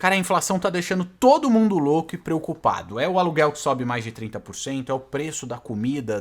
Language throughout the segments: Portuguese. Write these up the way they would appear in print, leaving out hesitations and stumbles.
Cara, a inflação tá deixando todo mundo louco e preocupado. É o aluguel que sobe mais de 30%, é o preço da comida,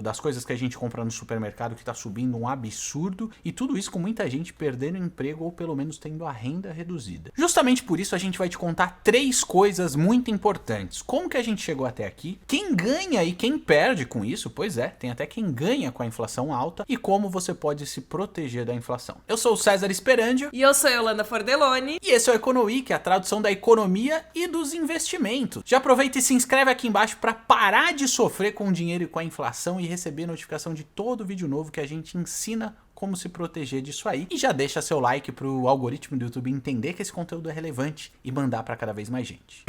das coisas que a gente compra no supermercado que tá subindo um absurdo, e tudo isso com muita gente perdendo emprego ou pelo menos tendo a renda reduzida. Justamente por isso a gente vai te contar 3 coisas muito importantes. Como que a gente chegou até aqui, quem ganha e quem perde com isso, pois é, tem até quem ganha com a inflação alta, e como você pode se proteger da inflação. Eu sou o César Sperandio. E eu sou a Yolanda Fordeloni. E esse é o EconoWeek, a tradução da economia e dos investimentos. Já aproveita e se inscreve aqui embaixo para parar de sofrer com o dinheiro e com a inflação e receber notificação de todo vídeo novo que a gente ensina como se proteger disso aí. E já deixa seu like pro algoritmo do YouTube entender que esse conteúdo é relevante e mandar para cada vez mais gente.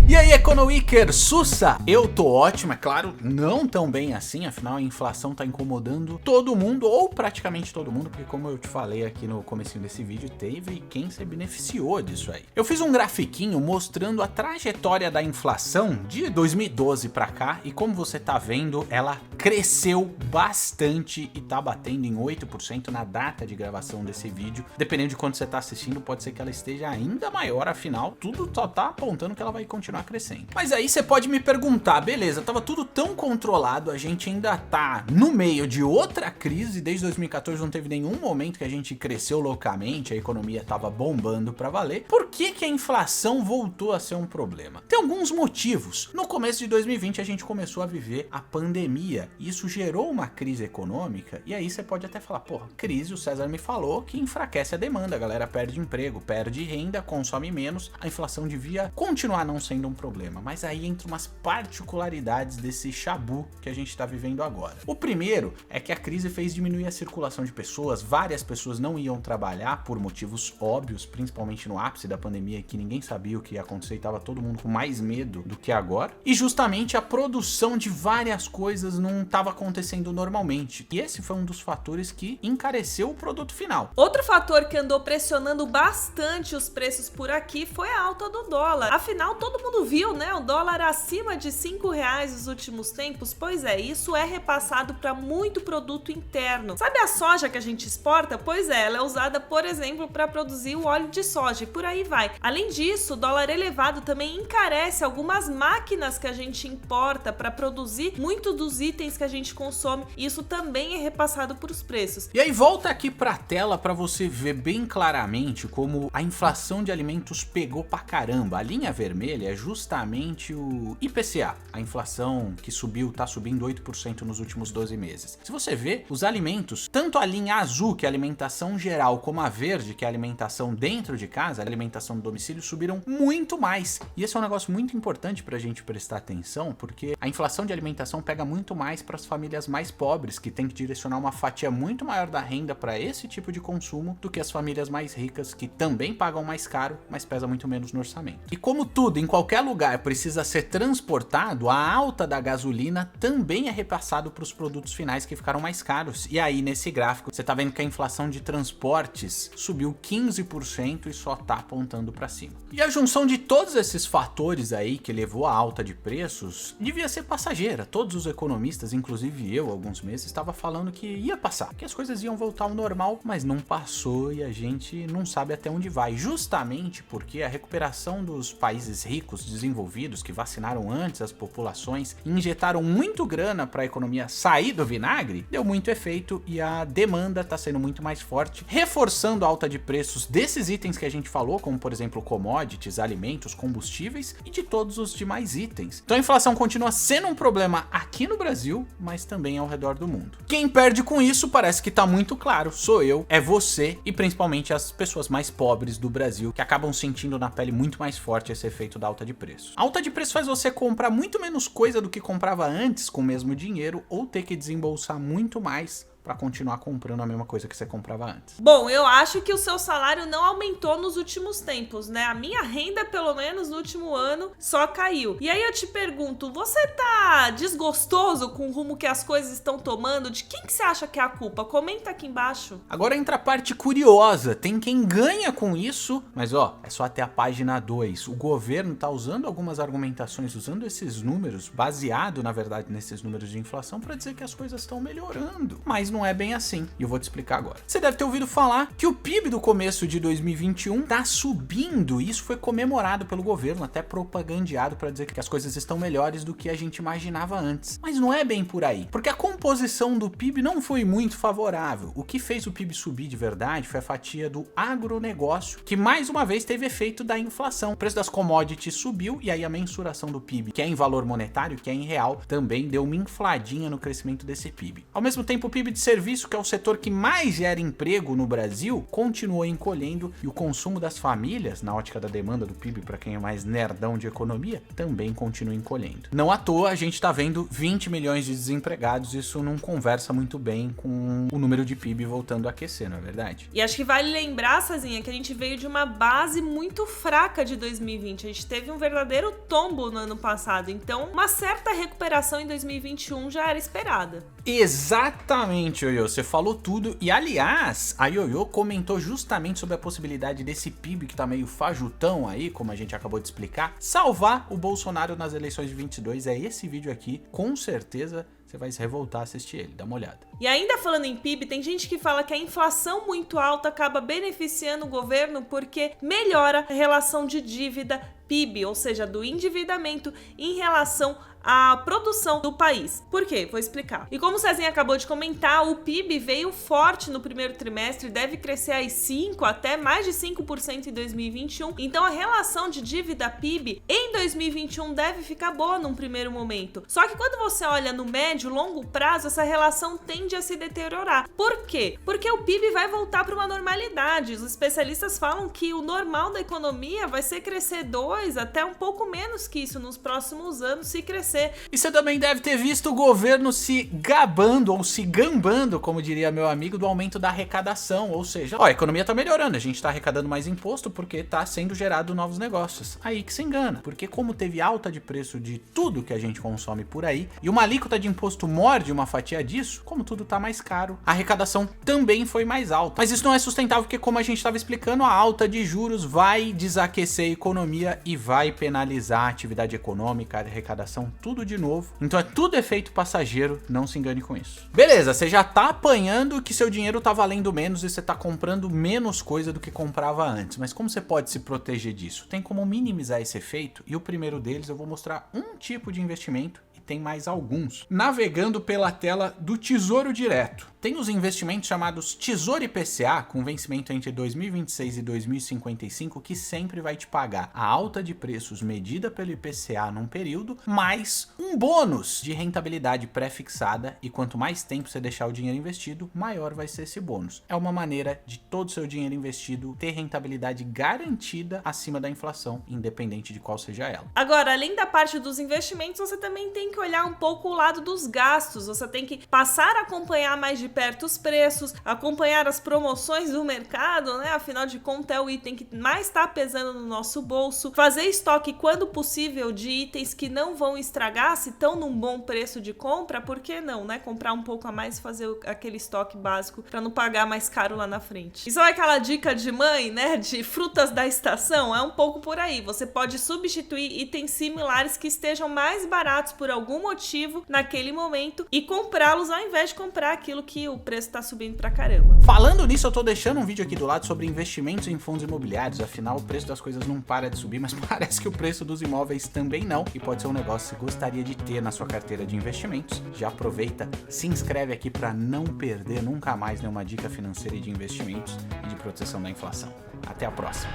E aí, EconoWeeker, sussa! Eu tô ótimo, é claro, não tão bem assim, afinal a inflação tá incomodando todo mundo, ou praticamente todo mundo, porque como eu te falei aqui no comecinho desse vídeo, teve quem se beneficiou disso aí. Eu fiz um grafiquinho mostrando a trajetória da inflação de 2012 pra cá, e como você tá vendo, ela cresceu bastante e tá batendo em 8% na data de gravação desse vídeo. Dependendo de quando você tá assistindo, pode ser que ela esteja ainda maior, afinal, tudo só tá apontando que ela vai continuar crescendo. Mas aí você pode me perguntar, beleza, tava tudo tão controlado, a gente ainda tá no meio de outra crise, desde 2014 não teve nenhum momento que a gente cresceu loucamente, a economia tava bombando pra valer. Por que que a inflação voltou a ser um problema? Tem alguns motivos. No começo de 2020 a gente começou a viver a pandemia, e isso gerou uma crise econômica, e aí você pode até falar, porra, crise, o César me falou que enfraquece a demanda, a galera perde emprego, perde renda, consome menos, a inflação devia continuar não sendo um problema, mas aí entra umas particularidades desse chabu que a gente está vivendo agora. O primeiro é que a crise fez diminuir a circulação de pessoas, várias pessoas não iam trabalhar por motivos óbvios, principalmente no ápice da pandemia, que ninguém sabia o que ia acontecer e estava todo mundo com mais medo do que agora, e justamente a produção de várias coisas não estava acontecendo normalmente, e esse foi um dos fatores que encareceu o produto final. Outro fator que andou pressionando bastante os preços por aqui foi a alta do dólar. Afinal, todo mundo viu, né? O dólar acima de R$5 nos últimos tempos. Pois é, isso é repassado para muito produto interno. Sabe a soja que a gente exporta? Pois é, ela é usada, por exemplo, para produzir o óleo de soja e por aí vai. Além disso, o dólar elevado também encarece algumas máquinas que a gente importa para produzir muitos dos itens que a gente consome. E isso também é repassado para os preços. E aí volta aqui para a tela para você ver bem claramente como a inflação de alimentos pegou pra caramba. A linha vermelha é justamente o IPCA, a inflação que subiu, tá subindo 8% nos últimos 12 meses. Se você vê, os alimentos, tanto a linha azul, que é a alimentação geral, como a verde, que é a alimentação dentro de casa, a alimentação do domicílio, subiram muito mais. E esse é um negócio muito importante pra gente prestar atenção, porque a inflação de alimentação pega muito mais para as famílias mais pobres, que tem que direcionar uma fatia muito maior da renda para esse tipo de consumo do que as famílias mais ricas, que também pagam mais caro, mas pesa muito menos no orçamento. E como tudo, em qualquer lugar precisa ser transportado, a alta da gasolina também é repassado para os produtos finais que ficaram mais caros. E aí nesse gráfico você tá vendo que a inflação de transportes subiu 15% e só tá apontando para cima. E a junção de todos esses fatores aí que levou à alta de preços devia ser passageira. Todos os economistas, inclusive eu, alguns meses, estava falando que ia passar, que as coisas iam voltar ao normal, mas não passou e a gente não sabe até onde vai, justamente porque a recuperação dos países ricos, desenvolvidos, que vacinaram antes as populações e injetaram muito grana para a economia sair do vinagre, deu muito efeito e a demanda está sendo muito mais forte, reforçando a alta de preços desses itens que a gente falou, como por exemplo commodities, alimentos, combustíveis e de todos os demais itens. Então a inflação continua sendo um problema aqui no Brasil, mas também ao redor do mundo. Quem perde com isso parece que tá muito claro, sou eu, é você e principalmente as pessoas mais pobres do Brasil, que acabam sentindo na pele muito mais forte esse efeito da alta de preço. A alta de preço faz você comprar muito menos coisa do que comprava antes com o mesmo dinheiro ou ter que desembolsar muito mais para continuar comprando a mesma coisa que você comprava antes. Bom, eu acho que o seu salário não aumentou nos últimos tempos, né? A minha renda, pelo menos no último ano, só caiu. E aí eu te pergunto, você tá desgostoso com o rumo que as coisas estão tomando? De quem que você acha que é a culpa? Comenta aqui embaixo. Agora entra a parte curiosa, tem quem ganha com isso, mas ó, é só até a página 2. O governo tá usando algumas argumentações, usando esses números, baseado na verdade nesses números de inflação, para dizer que as coisas estão melhorando. Mas não é bem assim, e eu vou te explicar agora. Você deve ter ouvido falar que o PIB do começo de 2021 tá subindo, e isso foi comemorado pelo governo, até propagandeado para dizer que as coisas estão melhores do que a gente imaginava antes. Mas não é bem por aí, porque a composição do PIB não foi muito favorável. O que fez o PIB subir de verdade foi a fatia do agronegócio, que mais uma vez teve efeito da inflação. O preço das commodities subiu e aí a mensuração do PIB, que é em valor monetário, que é em real, também deu uma infladinha no crescimento desse PIB. Ao mesmo tempo, o PIB de serviço, que é o setor que mais gera emprego no Brasil, continuou encolhendo, e o consumo das famílias, na ótica da demanda do PIB, para quem é mais nerdão de economia, também continua encolhendo. Não à toa, a gente tá vendo 20 milhões de desempregados, isso não conversa muito bem com o número de PIB voltando a aquecer, não é verdade? E acho que vale lembrar, Sazinha, que a gente veio de uma base muito fraca de 2020. A gente teve um verdadeiro tombo no ano passado, então uma certa recuperação em 2021 já era esperada. Exatamente, Yoyo, você falou tudo. E aliás, a Yoyo comentou justamente sobre a possibilidade desse PIB que tá meio fajutão aí, como a gente acabou de explicar, salvar o Bolsonaro nas eleições de 22. É esse vídeo aqui, com certeza você vai se revoltar a assistir ele, dá uma olhada. E ainda falando em PIB, tem gente que fala que a inflação muito alta acaba beneficiando o governo porque melhora a relação de dívida PIB, ou seja, do endividamento em relação à produção do país. Por quê? Vou explicar. E como o Cezinha acabou de comentar, o PIB veio forte no primeiro trimestre, deve crescer aí 5% até mais de 5% em 2021. Então a relação de dívida PIB em 2021 deve ficar boa num primeiro momento. Só que quando você olha no médio, longo prazo, essa relação tende a se deteriorar. Por quê? Porque o PIB vai voltar para uma normalidade. Os especialistas falam que o normal da economia vai ser crescer 2% até um pouco menos que isso nos próximos anos, se crescer. E você também deve ter visto o governo se gabando, ou se gambando, como diria meu amigo, do aumento da arrecadação. Ou seja, ó, a economia tá melhorando, a gente tá arrecadando mais imposto porque tá sendo gerado novos negócios. Aí que se engana, porque como teve alta de preço de tudo que a gente consome por aí, e uma alíquota de imposto morde uma fatia disso, como tudo tá mais caro, a arrecadação também foi mais alta. Mas isso não é sustentável porque, como a gente estava explicando, a alta de juros vai desaquecer a economia e vai penalizar a atividade econômica, a arrecadação, tudo de novo. Então é tudo efeito passageiro, não se engane com isso. Beleza, você já tá apanhando que seu dinheiro tá valendo menos e você tá comprando menos coisa do que comprava antes. Mas como você pode se proteger disso? Tem como minimizar esse efeito, e o primeiro deles eu vou mostrar um tipo de investimento, e tem mais alguns. Navegando pela tela do Tesouro Direto. Tem os investimentos chamados Tesouro IPCA, com vencimento entre 2026 e 2055, que sempre vai te pagar a alta de preços medida pelo IPCA num período, mais um bônus de rentabilidade pré-fixada, e quanto mais tempo você deixar o dinheiro investido, maior vai ser esse bônus. É uma maneira de todo o seu dinheiro investido ter rentabilidade garantida acima da inflação, independente de qual seja ela. Agora, além da parte dos investimentos, você também tem que olhar um pouco o lado dos gastos. Você tem que passar a acompanhar mais de perto os preços, acompanhar as promoções do mercado, né? Afinal de contas, é o item que mais está pesando no nosso bolso. Fazer estoque, quando possível, de itens que não vão estragar, se estão num bom preço de compra, por que não, né? Comprar um pouco a mais e fazer aquele estoque básico para não pagar mais caro lá na frente. E sabe aquela dica de mãe, né? De frutas da estação? É um pouco por aí. Você pode substituir itens similares que estejam mais baratos por algum motivo naquele momento e comprá-los ao invés de comprar aquilo que o preço tá subindo pra caramba. Falando nisso, eu tô deixando um vídeo aqui do lado sobre investimentos em fundos imobiliários. Afinal, o preço das coisas não para de subir, mas parece que o preço dos imóveis também não, e pode ser um negócio que você gostaria de ter na sua carteira de investimentos. Já aproveita, se inscreve aqui para não perder nunca mais nenhuma dica financeira e de investimentos e de proteção da inflação. Até a próxima!